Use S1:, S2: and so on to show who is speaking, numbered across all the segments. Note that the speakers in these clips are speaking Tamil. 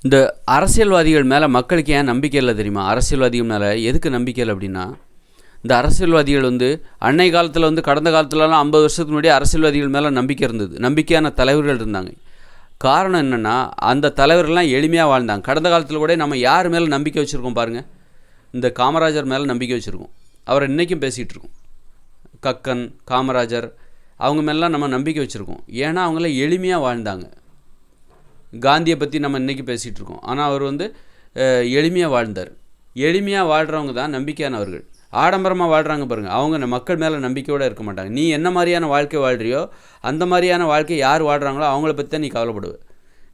S1: இந்த அரசியல்வாதிகள் மேலே மக்களுக்கு ஏன் நம்பிக்கை இல்லை தெரியுமா? அரசியல்வாதிகள் மேலே எதுக்கு நம்பிக்கை இல்லை அப்படின்னா, இந்த அரசியல்வாதிகள் அன்னை காலத்தில் கடந்த காலத்துலலாம் 50 வருஷத்துக்கு முன்னாடி அரசியல்வாதிகள் மேலே நம்பிக்கை இருந்தது. நம்பிக்கையான தலைவர்கள் இருந்தாங்க. காரணம் என்னென்னா, அந்த தலைவர்கள்லாம் எளிமையாக வாழ்ந்தாங்க. கடந்த காலத்தில் கூட நம்ம யார் மேலே நம்பிக்கை வச்சுருக்கோம் பாருங்கள். இந்த காமராஜர் மேலே நம்பிக்கை வச்சுருக்கோம். அவரை இன்றைக்கும் பேசிகிட்டு இருக்கோம். கக்கன், காமராஜர், அவங்க மேலாம் நம்ம நம்பிக்கை வச்சுருக்கோம். ஏன்னா அவங்களாம் எளிமையாக வாழ்ந்தாங்க. காந்தியை பற்றி நம்ம இன்றைக்கி பேசிகிட்டு இருக்கோம். ஆனால் அவர் எளிமையாக வாழ்ந்தார். எளிமையாக வாழ்கிறவங்க தான் நம்பிக்கையானவர்கள். ஆடம்பரமாக வாழ்கிறாங்க பாருங்கள், அவங்க மக்கள் மேலே நம்பிக்கையோடு இருக்க மாட்டாங்க. நீ என்ன மாதிரியான வாழ்க்கை வாழ்கிறியோ அந்த மாதிரியான வாழ்க்கை யார் வாழ்கிறாங்களோ அவங்கள பற்றி தான் நீ கவலைப்படுவ.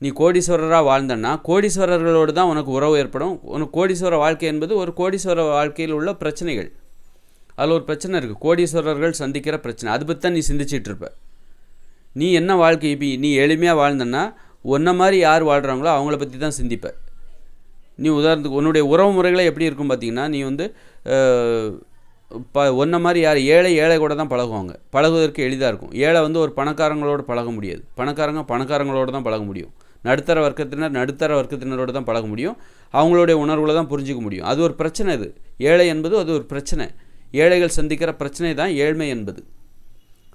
S1: நீ கோடீஸ்வரராக வாழ்ந்தன்னா கோடீஸ்வரர்களோடு தான் உனக்கு உறவு ஏற்படும். உனக்கு கோடீஸ்வர வாழ்க்கை என்பது ஒரு கோடீஸ்வர வாழ்க்கையில் உள்ள பிரச்சனைகள். அதில் ஒரு பிரச்சனை இருக்குது, கோடீஸ்வரர்கள் சந்திக்கிற பிரச்சனை. அதை பற்றி தான் நீ சிந்திச்சிட்டு இருப்ப. நீ என்ன வாழ்க்கை இப்போ நீ எளிமையாக வாழ்ந்தன்னா உன்ன மாதிரி யார் வாழ்கிறாங்களோ அவங்கள பற்றி தான் சிந்திப்ப. நீ உதாரணத்துக்கு உன்னுடைய உறவு முறைகளை எப்படி இருக்கும் பார்த்திங்கன்னா, நீ ஒன்றை மாதிரி யார் ஏழை கூட தான் பழகுவாங்க. பழகுவதற்கு எளிதாக இருக்கும். ஏழை ஒரு பணக்காரங்களோடு பழக முடியாது. பணக்காரங்களோடு தான் பழக முடியும். நடுத்தர வர்க்கத்தினரோடு தான் பழக முடியும். அவங்களுடைய உணர்வுகளை தான் புரிஞ்சிக்க முடியும். அது ஒரு பிரச்சனை. இது ஏழை என்பது அது ஒரு பிரச்சனை. ஏழைகள் சந்திக்கிற பிரச்சனை தான் ஏழ்மை என்பது.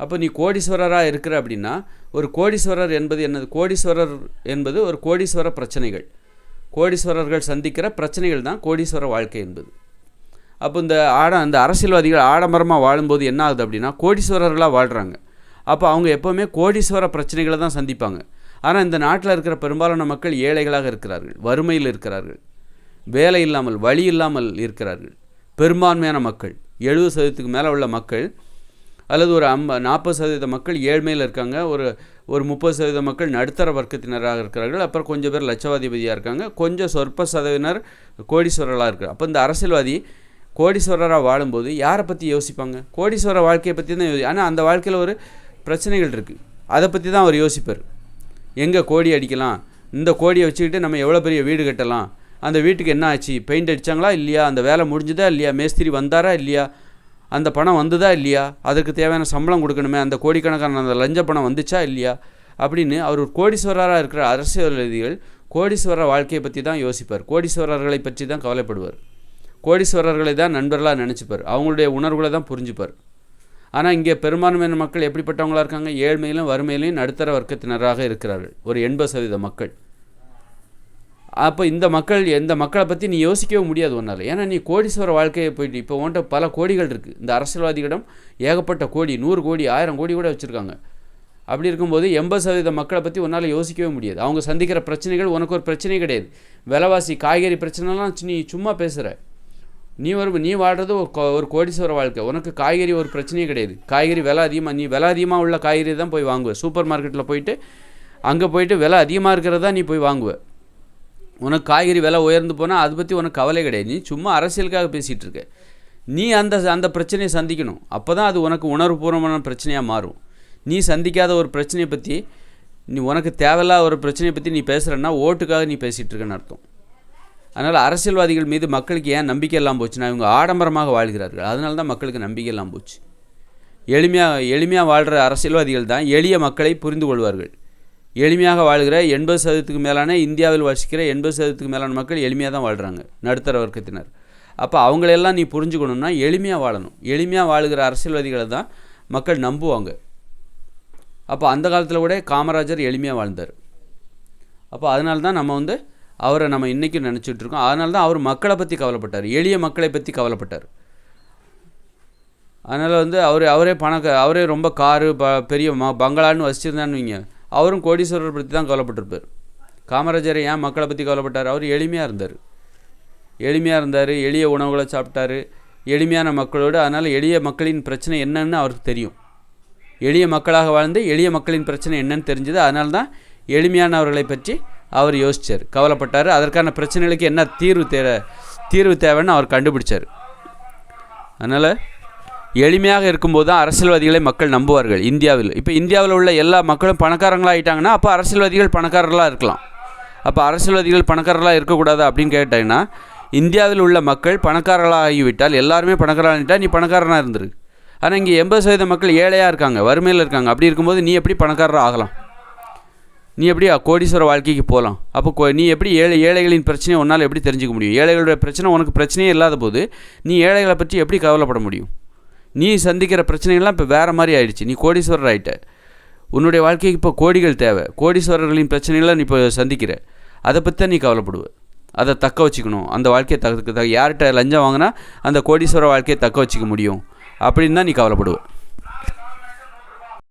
S1: அப்போ நீ கோடீஸ்வரராக இருக்கிற அப்படின்னா, ஒரு கோடீஸ்வரர் என்பது என்னது? கோடீஸ்வரர் என்பது ஒரு கோடீஸ்வர பிரச்சனைகள். கோடீஸ்வரர்கள் சந்திக்கிற பிரச்சனைகள் தான் கோடீஸ்வர வாழ்க்கை என்பது. அப்போ இந்த அரசியல்வாதிகள் ஆடம்பரமாக வாழும்போது என்ன ஆகுது அப்படின்னா, கோடீஸ்வரர்களாக வாழ்கிறாங்க. அப்போ அவங்க எப்போவுமே கோடீஸ்வர பிரச்சனைகளை தான் சந்திப்பாங்க. ஆனால் இந்த நாட்டில் இருக்கிற பெரும்பாலான மக்கள் ஏழைகளாக இருக்கிறார்கள், வறுமையில் இருக்கிறார்கள், வேலை இல்லாமல் வழி இல்லாமல் இருக்கிறார்கள். பெரும்பான்மையான மக்கள் 70% மேலே உள்ள மக்கள் அல்லது ஒரு 40% மக்கள் ஏழ்மையில் இருக்காங்க. ஒரு 30% மக்கள் நடுத்தர வர்க்கத்தினராக இருக்கிறார்கள். அப்புறம் கொஞ்சம் பேர் லட்சவாதிபதியாக இருக்காங்க. கொஞ்சம் சொற்ப சதவீனர் கோடீஸ்வரர்களாக இருக்கிறார். அப்போ இந்த அரசியல்வாதி கோடீஸ்வரராக வாழும்போது யாரை பற்றி யோசிப்பாங்க? கோடீஸ்வர வாழ்க்கையை பற்றி தான் ஆனால் அந்த வாழ்க்கையில் ஒரு பிரச்சனைகள் இருக்குது. அதை பற்றி தான் அவர் யோசிப்பார். எங்கே கோடி அடிக்கலாம், இந்த கோடியை வச்சுக்கிட்டு நம்ம எவ்வளோ பெரிய வீடு கட்டலாம், அந்த வீட்டுக்கு என்ன ஆச்சு, பெயிண்ட் அடித்தாங்களா இல்லையா, அந்த வேலை முடிஞ்சுதா இல்லையா, மேஸ்திரி வந்தாரா இல்லையா, அந்த பணம் வந்துதா இல்லையா, அதற்கு தேவையான சம்பளம் கொடுக்கணுமே, அந்த கோடிக்கணக்கான அந்த லஞ்ச பணம் வந்துச்சா இல்லையா அப்படின்னு அவர் ஒரு கோடீஸ்வரராக இருக்கிற அரசியல்வாதிகள் கோடீஸ்வர வாழ்க்கையை பற்றி தான் யோசிப்பார். கோடீஸ்வரர்களை பற்றி தான் கவலைப்படுவார். கோடீஸ்வரர்களை தான் நண்பர்களாக நினச்சிப்பார். அவங்களுடைய உணர்வுகளை தான் புரிஞ்சுப்பார். ஆனால் இங்கே பெரும்பான்மையான மக்கள் எப்படிப்பட்டவங்களாக இருக்காங்க? ஏழ்மையிலும் வறுமையிலையும் நடுத்தர வர்க்கத்தினராக இருக்கிறார்கள், ஒரு 80% மக்கள். அப்போ இந்த மக்களை பற்றி நீ யோசிக்கவே முடியாது ஒன்றால். ஏன்னா நீ கோடீஸ்வர வாழ்க்கையை போயிட்டு இப்போ உன்ட்ட பல கோடிகள் இருக்குது. இந்த அரசியல்வாதிகளிடம் ஏகப்பட்ட கோடி, 100 கோடி 1000 கோடி கூட வச்சுருக்காங்க. அப்படி இருக்கும்போது 80% மக்களை பற்றி உன்னால் யோசிக்கவே முடியாது. அவங்க சந்திக்கிற பிரச்சனைகள் உனக்கு ஒரு பிரச்சனையே கிடையாது. விலைவாசி, காய்கறி பிரச்சனைலாம் நீ சும்மா பேசுகிற. நீ வாழ்கிறது ஒரு கோடீஸ்வர வாழ்க்கை. உனக்கு காய்கறி ஒரு பிரச்சனையே கிடையாது. காய்கறி விலை அதிகமாக, நீ விலை அதிகமாக உள்ள காய்கறி தான் போய் வாங்குவ. சூப்பர் மார்க்கெட்டில் போயிட்டு அங்கே போயிட்டு விலை அதிகமாக இருக்கிறதா நீ போய் வாங்குவ. உனக்கு காய்கறி விலை உயர்ந்து போனால் அதை பற்றி உனக்கு கவலை கிடையாது. நீ சும்மா அரசியலுக்காக பேசிகிட்டு இருக்க. நீ அந்த பிரச்சனையை சந்திக்கணும். அப்போ தான் அது உனக்கு உணர்வுபூர்வமான பிரச்சனையாக மாறும். நீ சந்திக்காத ஒரு பிரச்சனையை பற்றி, உனக்கு தேவையில்லாத ஒரு பிரச்சனையை பற்றி நீ பேசுகிறன்னா ஓட்டுக்காக நீ பேசிகிட்டு இருக்கன்னு அர்த்தம். அதனால் அரசியல்வாதிகள் மீது மக்களுக்கு ஏன் நம்பிக்கை எல்லாம் போச்சுன்னா, இவங்க ஆடம்பரமாக வாழ்கிறார்கள். அதனால தான் மக்களுக்கு நம்பிக்கை எல்லாம் போச்சு. எளிமையாக வாழ்கிற அரசியல்வாதிகள் தான் எளிய மக்களை புரிந்து கொள்வார்கள். எளிமையாக வாழ்கிற 80%க்கு மேலான இந்தியாவில் வசிக்கிற 80%க்கு மேலான மக்கள் எளிமையாக தான் வாழ்கிறாங்க, நடுத்தர வர்க்கத்தினர். அப்போ அவங்களெல்லாம் நீ புரிஞ்சுக்கணுன்னா எளிமையாக வாழணும். எளிமையாக வாழ்கிற அரசியல்வாதிகளை தான் மக்கள் நம்புவாங்க. அப்போ அந்த காலத்தில் கூட காமராஜர் எளிமையாக வாழ்ந்தார். அப்போ அதனால தான் நம்ம அவரை நம்ம இன்றைக்கும் நினச்சிட்டு இருக்கோம். அதனால தான் அவர் மக்களை பற்றி கவலைப்பட்டார், எளிய மக்களை பற்றி கவலைப்பட்டார். அதனால் அவரே ரொம்ப காரு பெரிய பங்களான்னு வச்சுருந்தான்னு வைங்க, அவரும் கோடீஸ்வரரை பற்றி தான் கவலைப்பட்டிருப்பார். காமராஜரை ஏன் மக்களை பற்றி கவலைப்பட்டார்? அவர் எளிமையாக இருந்தார், எளிய உணவுகளை சாப்பிட்டார், எளிமையான மக்களோடு. அதனால் எளிய மக்களின் பிரச்சனை என்னன்னு அவருக்கு தெரியும். எளிய மக்களாக வாழ்ந்து எளிய மக்களின் பிரச்சனை என்னன்னு தெரிஞ்சது. அதனால தான் எளிமையானவர்களை பற்றி அவர் யோசித்தார், கவலைப்பட்டார். அதற்கான பிரச்சனைகளுக்கு என்ன தீர்வு தேவைன்னு அவர் கண்டுபிடிச்சார். அதனால் எளிமையாக இருக்கும்போது தான் அரசியல்வாதிகளை மக்கள் நம்புவார்கள் இந்தியாவில். இப்போ இந்தியாவில் உள்ள எல்லா மக்களும் பணக்காரங்களாகிட்டாங்கன்னா அப்போ அரசியல்வாதிகள் பணக்காரர்களாக இருக்கலாம். அப்போ அரசியல்வாதிகள் பணக்காரர்களாக இருக்கக்கூடாது அப்படின்னு கேட்டாங்கன்னா, இந்தியாவில் உள்ள மக்கள் பணக்காரர்களாக ஆகிவிட்டால், எல்லாருமே பணக்காரனாகிட்டால் நீ பணக்காரனாக இருந்துரு. ஆனால் இங்கே 80% மக்கள் ஏழையாக இருக்காங்க, வறுமையில் இருக்காங்க. அப்படி இருக்கும்போது நீ எப்படி பணக்காரராக ஆகலாம்? நீ எப்படி கோடீஸ்வர வாழ்க்கைக்கு போகலாம்? அப்போ நீ எப்படி ஏழைகளின் பிரச்சனையை உன்னால் எப்படி தெரிஞ்சுக்க முடியும்? ஏழைகளுடைய பிரச்சனை உனக்கு பிரச்சனையே இல்லாத போது நீ ஏழைகளை பற்றி எப்படி கவலைப்பட முடியும்? நீ சந்திக்கிற பிரச்சனைகள்லாம் இப்போ வேறு மாதிரி ஆயிடுச்சு. நீ கோடீஸ்வரர் ஆகிட்ட. உன்னுடைய வாழ்க்கைக்கு இப்போ கோடிகள் தேவை. கோடீஸ்வரர்களின் பிரச்சனைகளை நீ இப்போ சந்திக்கிற. அதை பற்றி தான் நீ கவலைப்படுவ. அதை தக்க வச்சுக்கணும். அந்த வாழ்க்கையை யார்கிட்ட லஞ்சம் வாங்கினா அந்த கோடீஸ்வர வாழ்க்கையை தக்க வச்சுக்க முடியும் அப்படின்னு தான் நீ கவலைப்படுவ.